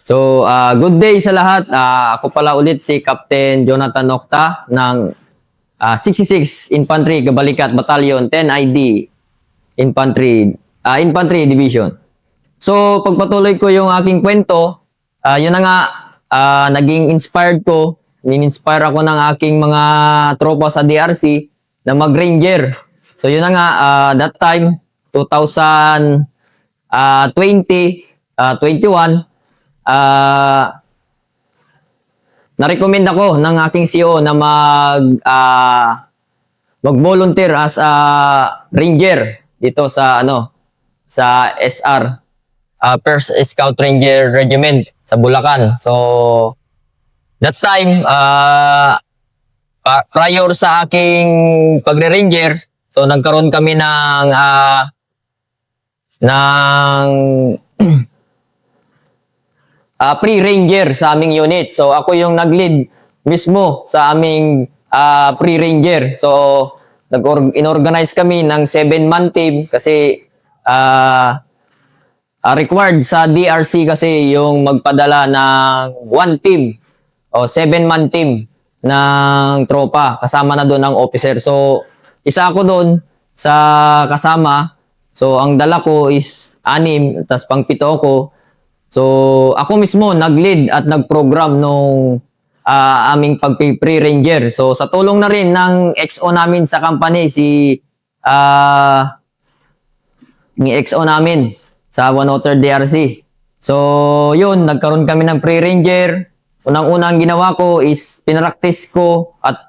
Good day sa lahat. Ako pala ulit si Captain Jonathan Octa ng 66 Infantry Gabalikat Battalion 10 ID Infantry Division. So, pagpatuloy ko yung aking kwento, yun na nga, naging inspired ko, nin-inspire ako ng aking mga tropa sa DRC na mag-ranger. So, yun na nga, that time, 2021, na-recommend ako ng aking CEO na mag-volunteer as a ranger dito sa sa SR, First Scout Ranger Regiment sa Bulacan. So that time prior sa aking pagre-ranger, so nagkaroon kami ng pre-ranger sa aming unit. So ako yung nag-lead mismo sa aming pre-ranger. So inorganize kami ng 7-man team kasi required sa DRC kasi yung magpadala ng 1 team o 7-man team ng tropa. Kasama na doon ang officer. So isa ako doon sa kasama. So ang dala ko is 6, tapos pang 7 ako. So, ako mismo nag-lead at nag-program nung aming pag-pre-ranger. So, sa tulong na rin ng XO namin sa company, yung XO namin sa 103 DRC. So, yun, nagkaroon kami ng pre-ranger. Unang-unang ginawa ko is pinractice ko at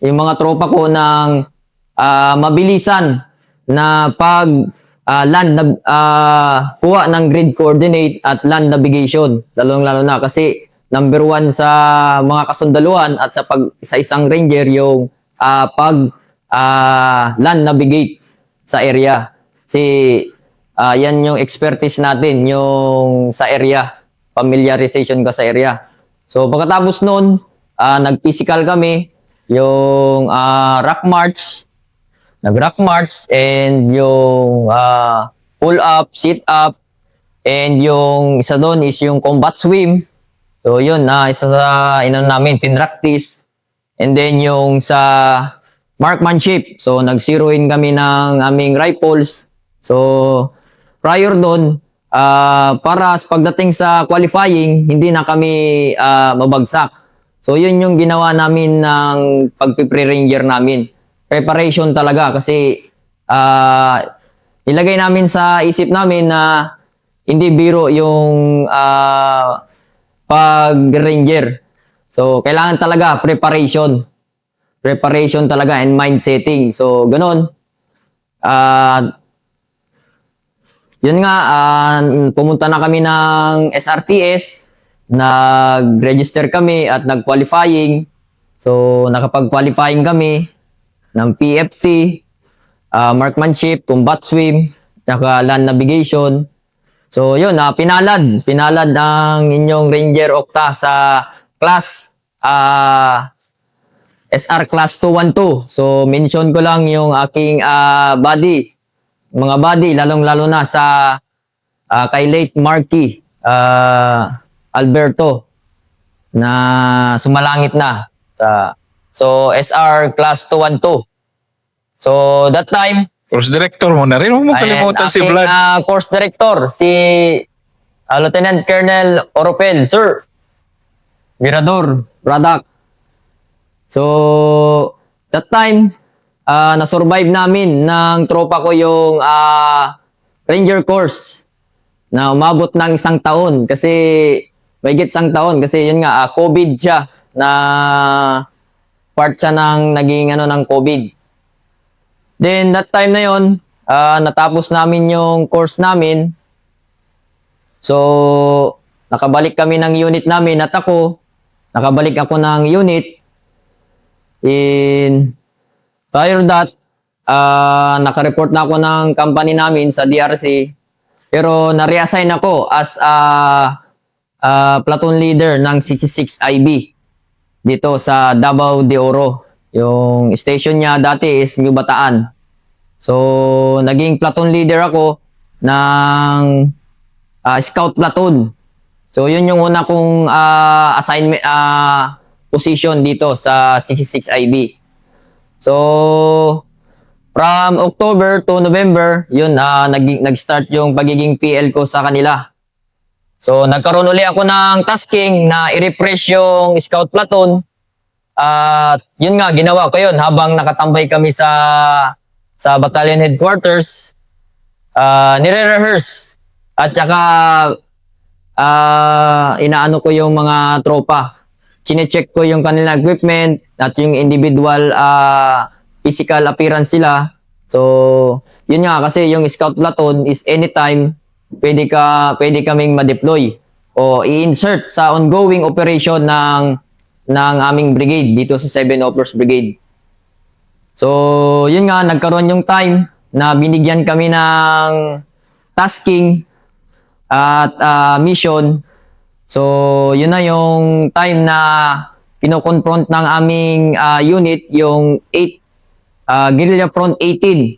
yung mga tropa ko ng mabilisan na kuha ng grid coordinate at land navigation, lalong-lalo na kasi number 1 sa mga kasundaluhan at sa isang ranger yung land navigate sa area. Kasi yan yung expertise natin, yung sa area, familiarization ka sa area. So pagkatapos nun, nag-physical kami, yung rock march and yung pull up, sit up, and yung isa doon is yung combat swim. So yun, isa sa namin pinractice. And then yung sa marksmanship, so nag-zeroin kami ng aming rifles. So prior doon, para pagdating sa qualifying, hindi na kami mabagsak. So yun yung ginawa namin ng pag-pre-ranger namin. Preparation talaga kasi ilagay namin sa isip namin na hindi biro yung pag-ranger. So, kailangan talaga preparation. Preparation talaga and mind setting. So, ganun. Yun nga, pumunta na kami ng SRTS. Nag-register kami at nag-qualifying. So, nakapag-qualifying kami ng PFT, marksmanship, combat swim, saka land navigation. So yun, pinalad ang inyong Ranger Octa sa class SR class 212. So mention ko lang yung aking mga body, lalong-lalo na sa kay late Marky Alberto na sumalangit na. So, SR class 212. So, that time, Course director mo na rin. Huwag mo kalimutan si Vlad. course director, si Lieutenant Colonel Oropel. Sir, Mirador, Radak. So, that time, na-survive namin ng tropa ko yung Ranger course na umabot ng 1 taon. Kasi, may 1 taon. Kasi yun nga, COVID siya na part siya ng naging ng COVID. Then that time na yon, natapos namin yung course namin. So nakabalik kami ng unit namin at nakabalik ako ng unit. In prior that, naka-report na ako ng company namin sa DRC. Pero na-reassign ako as platoon leader ng 66 IB. Dito sa Davao de Oro. Yung station niya dati is New Bataan. So, naging platoon leader ako ng scout platoon. So, yun yung una kong assignment, position dito sa 66 IB. So, from October to November, yun, nag-start yung pagiging PL ko sa kanila. So, nagkaroon uli ako ng tasking na i-refresh yung scout platoon. At yun nga, ginawa ko yun habang nakatambay kami sa battalion headquarters. Nire-rehearse at saka inaano ko yung mga tropa. Chine-check ko yung kanilang equipment at yung individual physical appearance sila. So, yun nga kasi yung scout platoon is anytime pwede kaming ma-deploy o i-insert sa ongoing operation ng aming brigade dito sa 7 Officers Brigade. So, yun nga, nagkaroon yung time na binigyan kami ng tasking at mission. So, yun na yung time na kinoconfront ng aming unit, yung 8 Guerrilla Front 18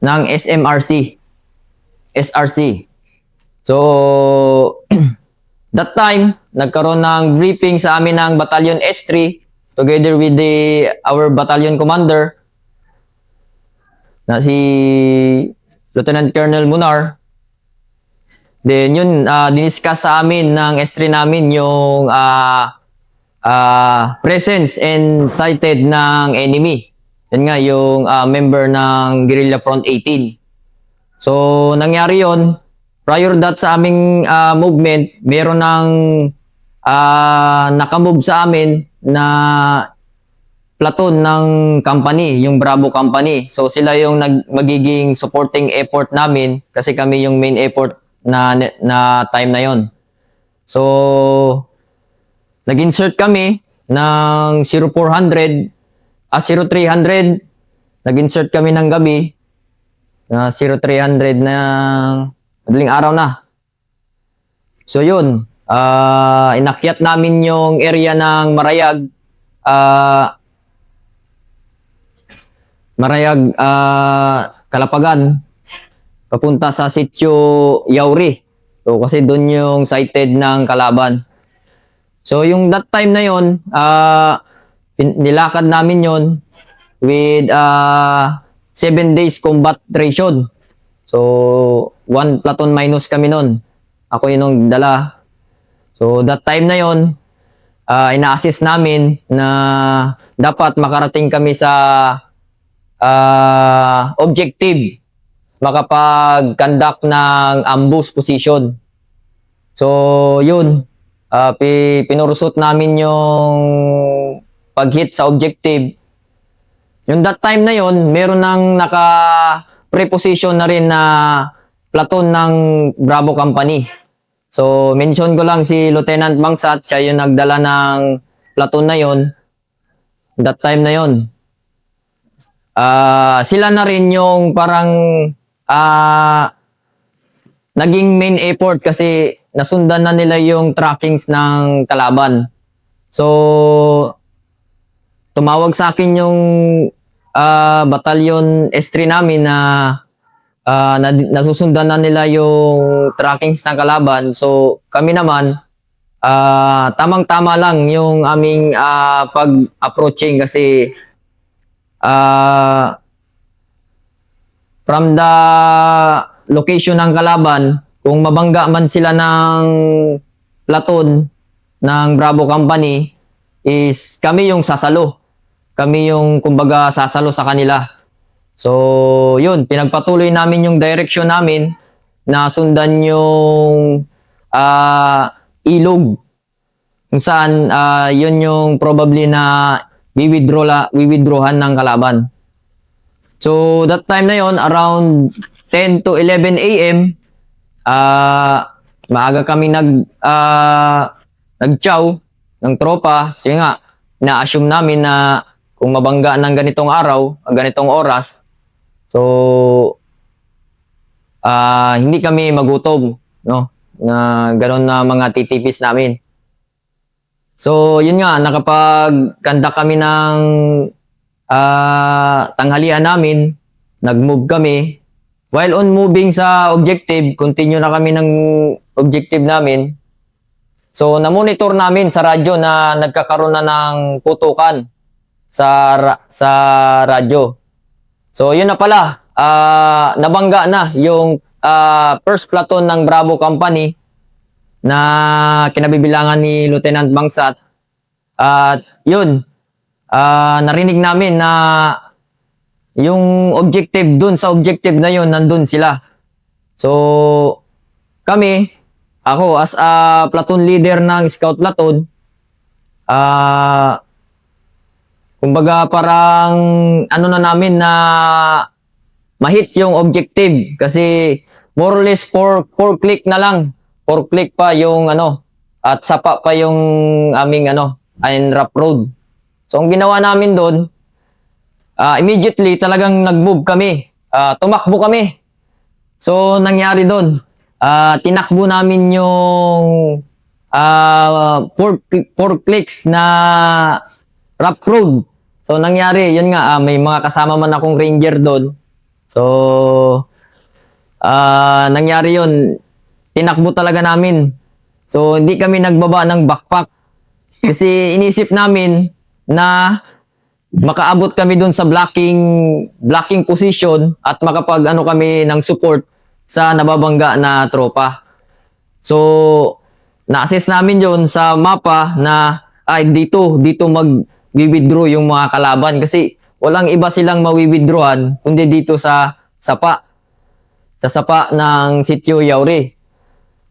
ng SRC. So, that time, nagkaroon ng briefing sa amin ng Battalion S3 together with our battalion commander na si Lieutenant Colonel Munar. Then yun, diniscuss sa amin ng S3 namin yung presence and sighted ng enemy. Yan nga, yung member ng Guerrilla Front 18. So, nangyari yun. Prior that sa aming movement, meron ng nakamove sa amin na platoon ng company, yung Bravo Company. So sila yung magiging supporting effort namin kasi kami yung main effort na time na yon. So nag-insert kami ng 0300, nag-insert kami ng gabi na 0300 ng madaling araw na. So yun, inakyat namin yung area ng Marayag, Kalapagan, papunta sa sitio Yauri. So kasi doon yung sighted ng kalaban. So yung that time na yun, nilakad namin yun with 7 days combat ration. So 1 platoon minus kami nun. Ako yung dala. So that time na yon, ina-assist namin na dapat makarating kami sa objective, makapag-conduct ng ambush position. So yun, pinurusot namin yung pag-hit sa objective. Yung that time na yon, meron nang naka-preposition na rin na platoon ng Bravo Company. So, mention ko lang si Lieutenant Mangsat, siya yung nagdala ng platoon na yon. That time na yon. Sila na rin yung parang naging main effort kasi nasundan na nila yung trackings ng kalaban. So, tumawag sa akin yung battalion S3 namin na nasusundan na nila yung trackings ng kalaban. So kami naman, tamang-tama lang yung aming pag-approaching kasi from the location ng kalaban, kung mabangga man sila ng platoon ng Bravo Company, is kami yung sasalo. Kami yung kumbaga sasalo sa kanila. So, yun, pinagpatuloy namin yung direction namin na sundan yung ilog. Kung saan, yun yung probably na withdrawhan ng kalaban. So, that time na yun, around 10 to 11 a.m., maaga kami nag-chow ng tropa. Kasi nga, na-assume namin na kung mabangga ng ganitong araw, ganitong oras, so, hindi kami magutom, no? Na gano'n na mga TTPs namin. So, yun nga, nakapag-conduct kami ng tanghalian namin, nag-move kami. While on moving sa objective, continue na kami ng objective namin. So, na-monitor namin sa radyo na nagkakaroon na ng putukan sa radyo. So, yun na pala. Nabangga na yung first platoon ng Bravo Company na kinabibilangan ni Lieutenant Bangsat. At yun, narinig namin na yung objective dun, sa objective na yun, nandun sila. So, ako as a platoon leader ng scout platoon, kumbaga parang ano na namin na ma-hit yung objective kasi more or less 4 click na lang. 4 click pa yung at sapa pa yung aming rough road. So, ang ginawa namin doon, immediately talagang nag-move kami. Tumakbo kami. So, nangyari doon, tinakbo namin yung 4 clicks na rough road. So, nangyari, yun nga, may mga kasama man akong ranger doon. So, nangyari yun, tinakbo talaga namin. So, hindi kami nagbaba ng backpack. Kasi inisip namin na makaabot kami dun sa blocking position at makapag kami ng support sa nababangga na tropa. So, na-assess namin yon sa mapa na dito mag-withdraw yung mga kalaban kasi walang iba silang mawi-withdrawan kundi dito sa sapa ng Sitio Yauri.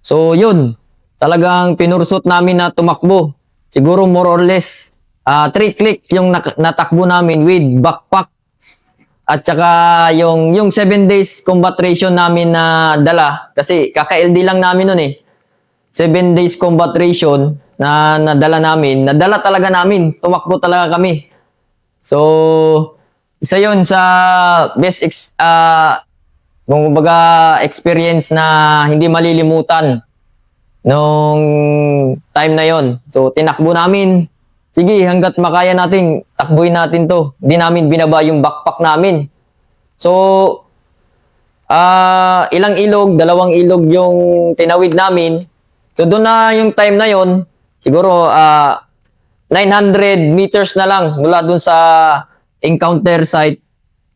So, yun, talagang pinursot namin na tumakbo. Siguro more or less 3 click yung natakbo namin with backpack at saka yung 7 days combat ration namin na dala kasi kaka-LD lang namin nun 7 days combat ration na nadala talaga namin, tumakbo talaga kami. So, isa yun sa best kumbaga experience na hindi malilimutan nung time na yon. So, tinakbo namin. Sige, hanggat makaya natin, takbuhin natin to. Hindi namin binaba yung backpack namin. So, ilang ilog, 2 ilog yung tinawid namin. So, doon na yung time na yon, siguro 900 meters na lang mula doon sa encounter site,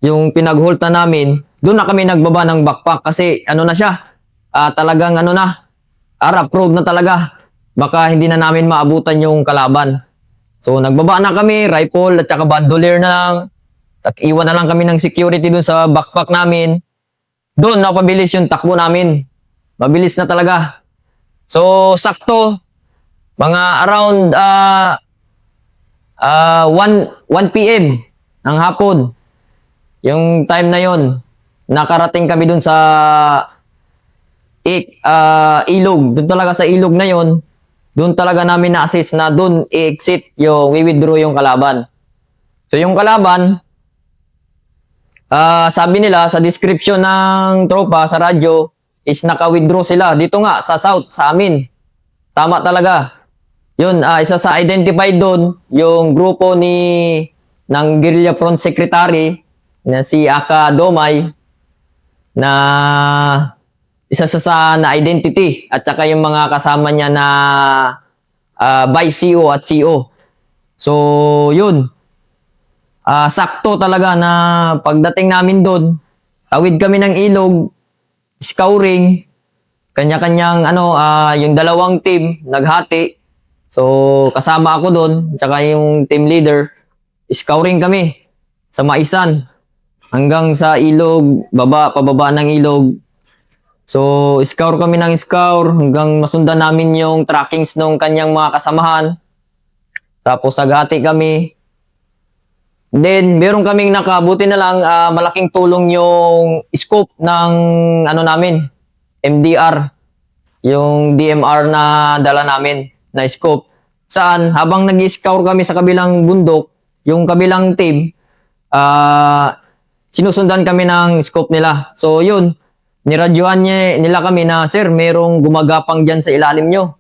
yung pinag-halt na namin, doon na kami nagbaba ng backpack kasi na siya, talagang rough road na talaga. Baka hindi na namin maabutan yung kalaban. So, nagbaba na kami, rifle at saka bandolier na lang. Iwan na lang kami ng security dun sa backpack namin. Doon, napabilis yung takbo namin. Mabilis na talaga. So, sakto, mga around 1 p.m. ng hapon. Yung time na yon, nakarating kami dun sa ilog. Doon talaga sa ilog na yon, doon talaga namin na-assess na doon i-exit yung withdraw yung kalaban. So yung kalaban, sabi nila sa description ng tropa sa radyo is naka-withdraw sila. Dito nga sa south, sa amin. Tama talaga. Yun, isa sa identified doon, yung grupo ng Guerrilla Front Secretary na si Aka Domay na isa sa na-identity at saka yung mga kasama niya na Vice CO at CO. So, yun. Sakto talaga na pagdating namin doon, tawid kami ng ilog, scouring, kanya-kanyang yung 2 team naghati. So, kasama ako doon, at saka yung team leader, scouring kami sa Maisan hanggang sa ilog, pababa ng ilog. So, scour kami ng scour hanggang masundan namin yung trackings ng kanyang mga kasamahan. Tapos, naghati kami. Then, meron kaming nakabuti na lang, malaking tulong yung scope ng namin, MDR. Yung DMR na dala namin na scope. Saan? Habang nag-scour kami sa kabilang bundok, yung kabilang team, sinusundan kami ng scope nila. So, yun. Niradyoan nila kami na, "Sir, merong gumagapang dyan sa ilalim nyo."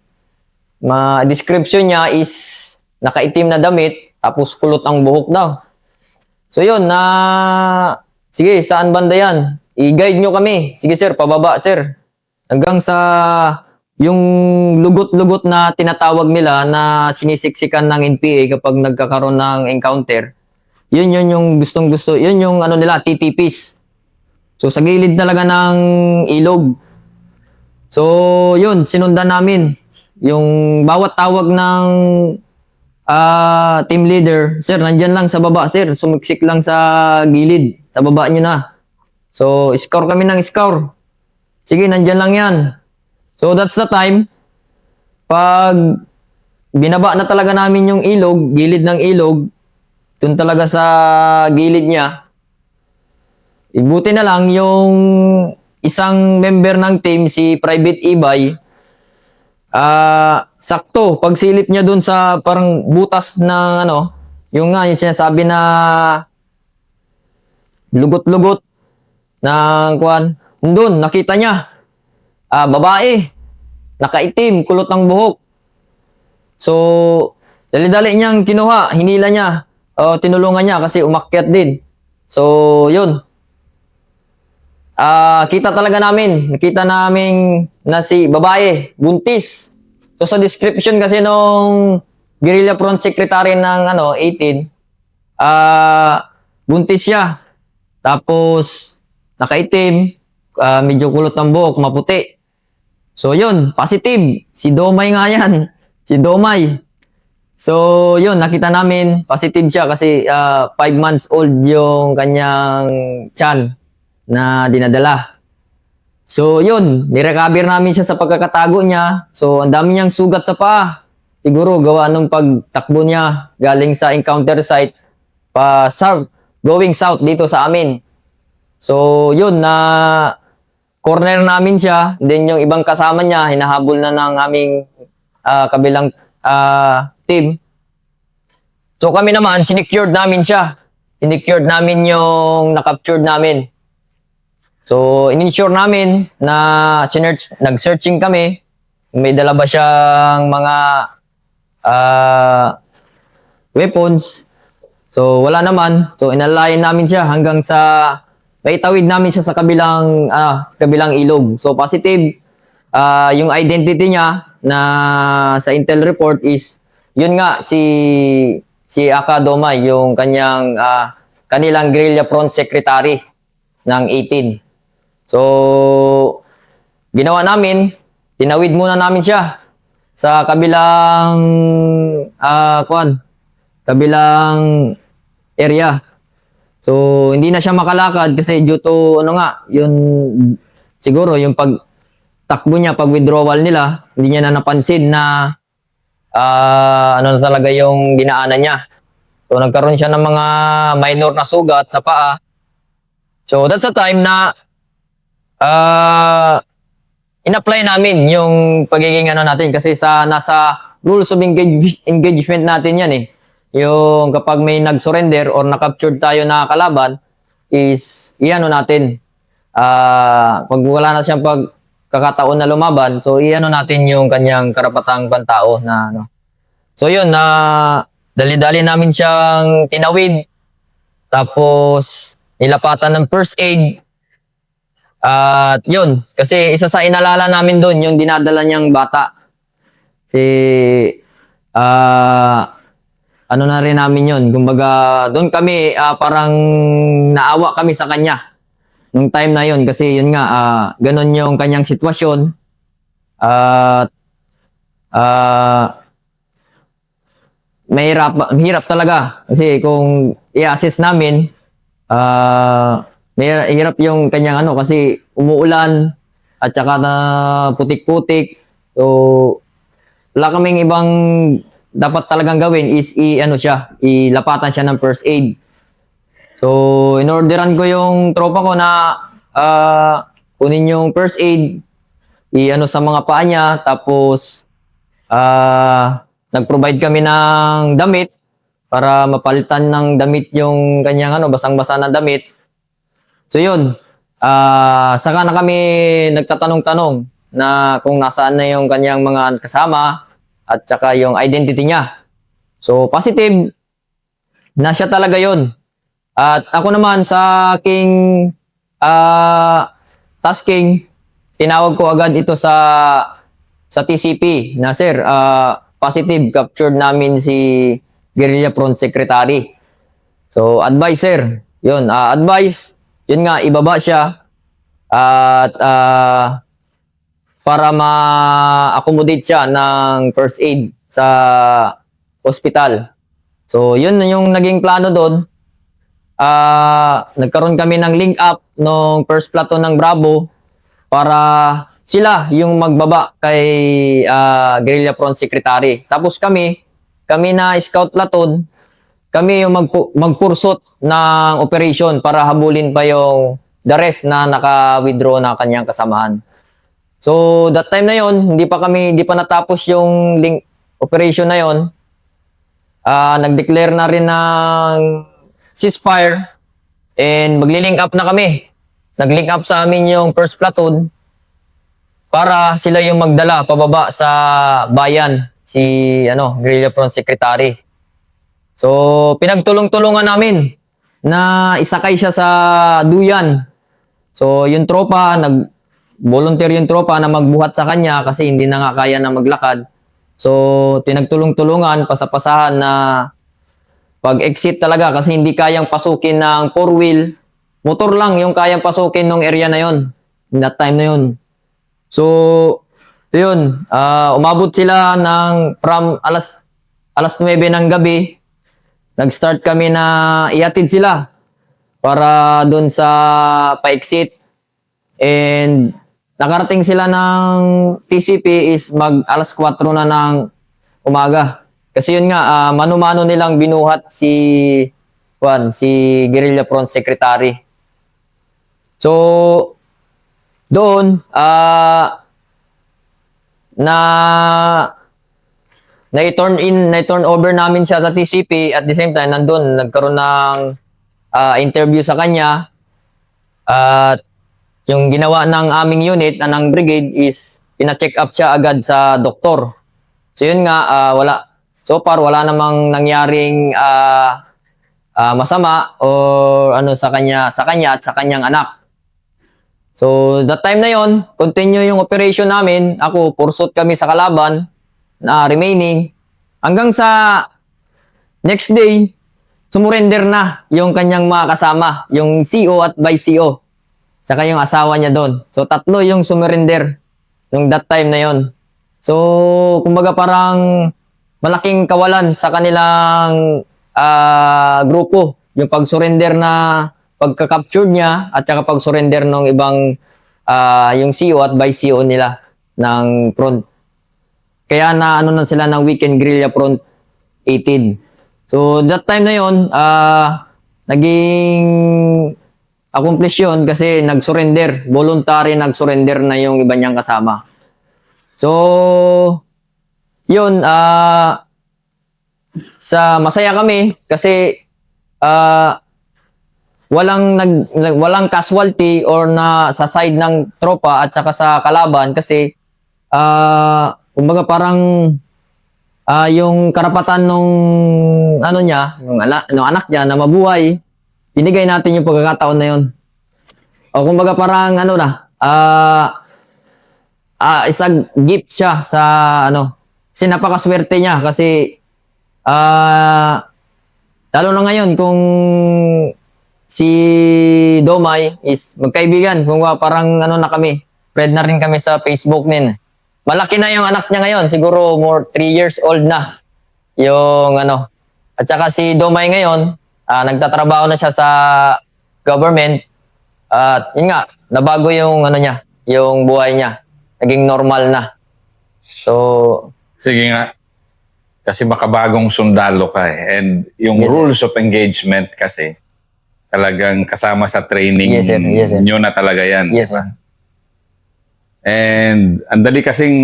Description niya is nakaitim na damit, tapos kulot ang buhok daw. So yun, sige, saan banda yan? I-guide nyo kami. Sige sir, pababa sir. Hanggang sa yung lugot-lugot na tinatawag nila na sinisiksikan ng NPA kapag nagkakaroon ng encounter, yun yung gustong-gusto, yun yung ano nila, TTPs. So sa gilid talaga ng ilog. So yun, sinundan namin yung bawat tawag ng team leader. Sir, nandyan lang sa baba, sir. Sumiksik lang sa gilid. Sa baba nyo na. So, score kami ng score. Sige, nandyan lang yan. So, that's the time. Pag binaba na talaga namin yung ilog, gilid ng ilog, dun talaga sa gilid niya, ibuti na lang yung isang member ng team, si Private Ibay, sakto, pagsilip niya dun sa parang butas ng ano, yung nga, yung sinasabi na lugot-lugot ng kwan, dun, nakita niya, babae, nakaitim, kulot ng buhok. So, dali-dali niyang kinuha, hinila niya, tinulungan niya kasi umakyat din. So, yun. Kita talaga namin, nakita namin na si babae, buntis. So sa description kasi nung guerrilla front secretary ng 18, buntis siya. Tapos nakaitim, medyo kulot ng buhok, maputi. So yun, positive. Si Domay nga yan. Si Domay. So yun, nakita namin, positive siya kasi 5 months old yung kanyang tiyan na dinadala. So, yun. Nirecover namin siya sa pagkakatago niya. So, ang dami niyang sugat sa paa. Siguro, gawa nung pagtakbo niya galing sa encounter site pa south, going south dito sa amin. So, yun. Corner namin siya. Then, yung ibang kasama niya, hinahabol na ng aming kabilang team. So, kami naman, sinecured namin siya. Sinecured namin yung nakaptured namin. So, in-ensure namin na nag-searching kami. May dala ba siyang mga weapons. So, wala naman. So, inalayan namin siya hanggang sa maitawid namin siya sa kabilang ilog. So, positive. Yung identity niya na sa intel report is, yun nga, si Aka Domay, yung kanilang guerrilla front secretary ng 18. So, ginawa namin, tinawid muna namin siya sa kabilang kabilang area. So, hindi na siya makalakad kasi due to yun siguro yung pagtakbo niya, pag withdrawal nila, hindi niya na napansin na na talaga yung dinaanan niya. So, nagkaroon siya ng mga minor na sugat sa paa. So, that's the time na in-apply namin yung pagiging natin kasi nasa rules of engagement natin yan eh. Yung kapag may nag-surrender or na-captured tayo na kalaban is natin. Pag wala na siyang pagkakataon na lumaban, so natin yung kanyang karapatang pantao na So yun, dali-dali namin siyang tinawid. Tapos nilapatan ng first aid. At yun, kasi isa sa inalala namin doon, yung dinadala niyang bata. Na rin namin yun. Kumbaga, doon kami, parang naawa kami sa kanya. Nung time na yun, kasi yun nga, ganun yung kanyang sitwasyon. At, mahirap talaga. Kasi kung i-assess namin, hirap yung kanyang kasi umuulan at saka na putik-putik. So, wala kaming ibang dapat talagang gawin is ilapatan siya ng first aid. So, inorderan ko yung tropa ko na kunin yung first aid, sa mga paa niya, tapos nag-provide kami ng damit para mapalitan ng damit yung kanyang basang-basa na damit. So yun, saka na kami nagtatanong-tanong na kung nasaan na yung kanyang mga kasama at saka yung identity niya. So positive na siya talaga yun. At ako naman sa aking tasking, tinawag ko agad ito sa sa TCP na sir, positive captured namin si Guerrilla Front Secretary. So advice sir, yun, advice, yun nga, ibaba siya at para ma-accommodate siya ng first aid sa hospital. So yun yung naging plano doon. Nagkaroon kami ng link up ng first platoon ng Bravo para sila yung magbaba kay Guerrilla Front Secretary. Tapos kami na scout platoon, kami yung magpursot ng operation para habulin pa yung the rest na naka-withdraw na kanyang kasamahan. So that time na yon, hindi pa natapos yung link operation na yon. Nag-declare na rin ng ceasefire and magli-link up na kami. Nag-link up sa amin yung first platoon para sila yung magdala pababa sa bayan si Guerrilla Front Secretary. So pinagtulong-tulungan namin na isakay siya sa duyan. So yung tropa, volunteer yung tropa na magbuhat sa kanya kasi hindi na nga kaya na maglakad. So pinagtulong-tulungan, pasapasahan na pag-exit talaga kasi hindi kayang pasukin ng four-wheel. Motor lang yung kayang pasukin ng area na yon. In that time na yon. So, yun. Umabot sila from alas 9 ng gabi. Nag-start kami na ihatid sila para doon sa pa-exit. And nakarating sila ng TCP is alas 4 na ng umaga. Kasi yun nga, mano-mano nilang binuhat si Guerrilla Front Secretary. So, doon, na-turn over namin siya sa TCP. At the same time, nagkaroon ng interview sa kanya. At yung ginawa ng aming unit, ng brigade, is pina-check up siya agad sa doktor. So yun nga, so far, wala namang nangyaring masama or sa kanya at sa kanyang anak. So that time na yon, continue yung operation namin. Ako, pursot kami sa kalaban na remaining. Hanggang sa next day, sumurrender na yung kanyang mga kasama, yung CO at vice CO. Saka yung asawa niya doon. So tatlo yung sumurrender yung that time na yon. So kumbaga parang malaking kawalan sa kanilang grupo. Yung pag-surrender na pagka-capture niya at saka pag-surrender ng ibang yung CO at vice CO nila ng front. Kaya na sila ng Weekend Guerrilla Front 18. So that time na yon, naging accomplish yun kasi nag-surrender. Voluntary nag-surrender na yung iba niyang kasama. So yun, masaya kami kasi walang casualty or na sa side ng tropa at saka sa kalaban kasi kumbaga parang yung karapatan nung anak niya na mabuhay, binigay natin yung pagkakataon na yun. O kumbaga parang isang gift siya sa kasi napakaswerte niya kasi lalo na ngayon kung si Domay is magkaibigan, kung parang na kami, friend na rin kami sa Facebook nin. Malaki na yung anak niya ngayon, siguro 3 years old na yung At saka si Domay ngayon, nagtatrabaho na siya sa government at yun nga, nabago yung niya, yung buhay niya. Naging normal na. So, Sige nga. Kasi makabagong sundalo ka eh. And yung Yes, sir. rules of engagement kasi talagang kasama sa training Yes, sir. Yes, sir. nyo na talaga yan. yes, diba? sir. And ang dali kasing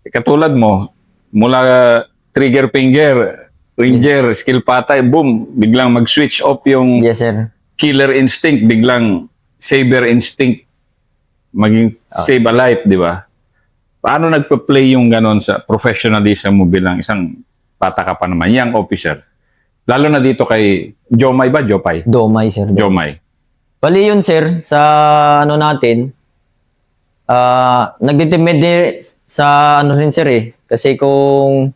katulad mo, mula trigger finger, ranger, skill patay, boom, biglang mag-switch off yung Yes, sir. killer instinct, biglang saber instinct, maging save a life, di ba? Paano nagpa-play yung ganon sa professionalism mo bilang isang bata ka pa naman, young officer? Lalo na dito kay Jomay ba? Domay, sir. Jomay. Bali yun, sir, sa natin, nagdedepende sa ano rin sir eh. Kasi kung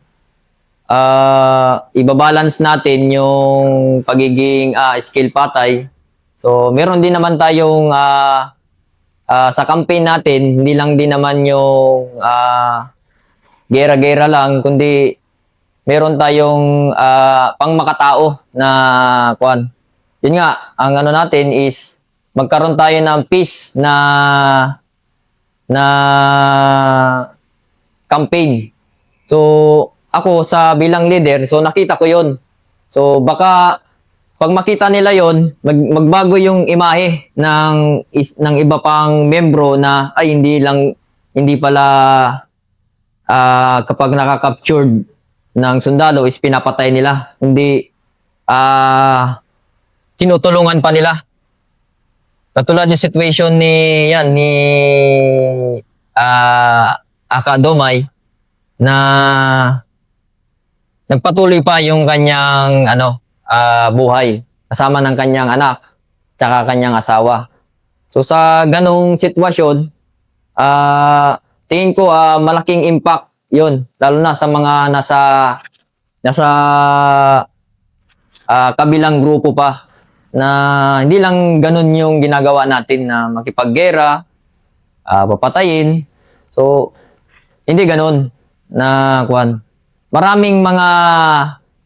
ibabalance natin yung pagiging skill patay. So, meron din naman tayong sa campaign natin, hindi lang din naman yung gera-gera lang, kundi meron tayong pang makatao na kwan. Yun nga, ang ano natin is magkaroon tayo ng peace na campaign. So, ako sa bilang leader, so nakita ko yun. So, baka pag makita nila yon, magbago yung imahe ng iba pang membro na ay hindi pala kapag nakaka-captured ng sundalo is pinapatay nila. Hindi tinutulungan pa nila. Katulad yung situation ni Akadomay na nagpatuloy pa yung kanyang buhay kasama ng kanyang anak tsaka kanyang asawa. So sa ganong sitwasyon, tingin ko malaking impact 'yon lalo na sa mga nasa kabilang grupo pa na hindi lang ganun yung ginagawa natin na makipaggera, papatayin. So hindi ganun na kwan. Maraming mga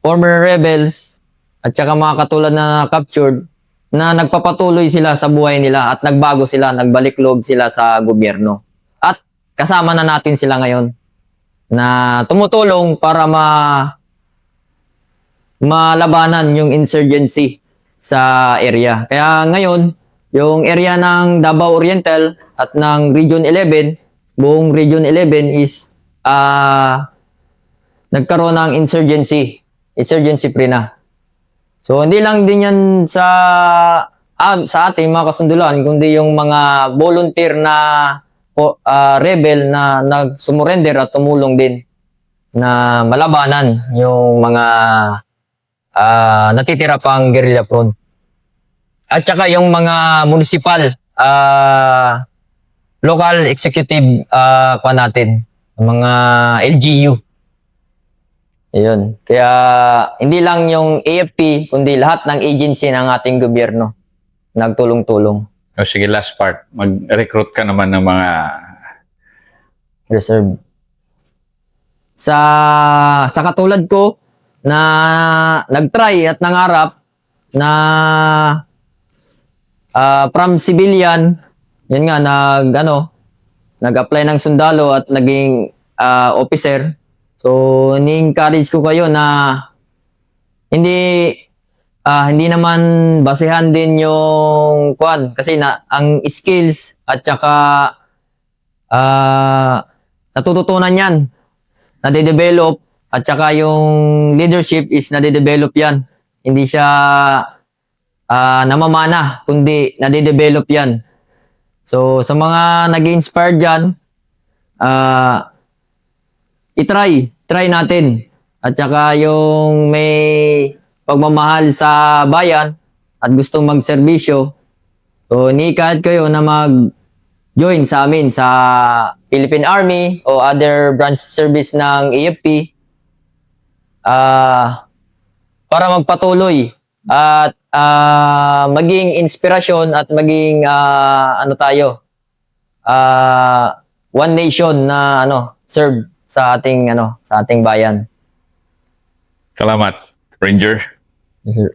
former rebels at saka mga katulad na captured na nagpapatuloy sila sa buhay nila at nagbago sila, nagbalik loob sila sa gobyerno. At kasama na natin sila ngayon na tumutulong para malabanan yung insurgency sa area. Kaya ngayon, yung area ng Davao Oriental at ng Region 11, buong Region 11 is nagkaroon ng insurgency free na. So hindi lang din yan sa ating mga kasundulan, kundi yung mga volunteer na rebel na nagsumurrender at tumulong din na malabanan yung mga natitira pang guerrilla front. At saka yung mga municipal local executive natin, mga LGU. Ayun. Kaya hindi lang yung AFP, kundi lahat ng agency ng ating gobyerno nagtulong-tulong. O sige, last part. Mag-recruit ka naman ng mga reserve. Sa katulad ko na nagtry at nangarap na from civilian, yun nga, nag-apply ng sundalo at naging officer. So, ni-encourage ko kayo na hindi naman basehan din yung kwan kasi ang skills at saka natututunan yan, nade-develop at saka yung leadership is nade-develop yan. Hindi siya namamana, kundi nade-develop yan. So, sa mga nag-inspire dyan, try natin. At saka yung may pagmamahal sa bayan at gustong magserbisyo, so ni-encourage kayo na mag-join sa amin sa Philippine Army o other branch service ng AFP para magpatuloy at maging inspirasyon at maging one nation na serve sa ating bayan. Salamat, Ranger. Yes, sir.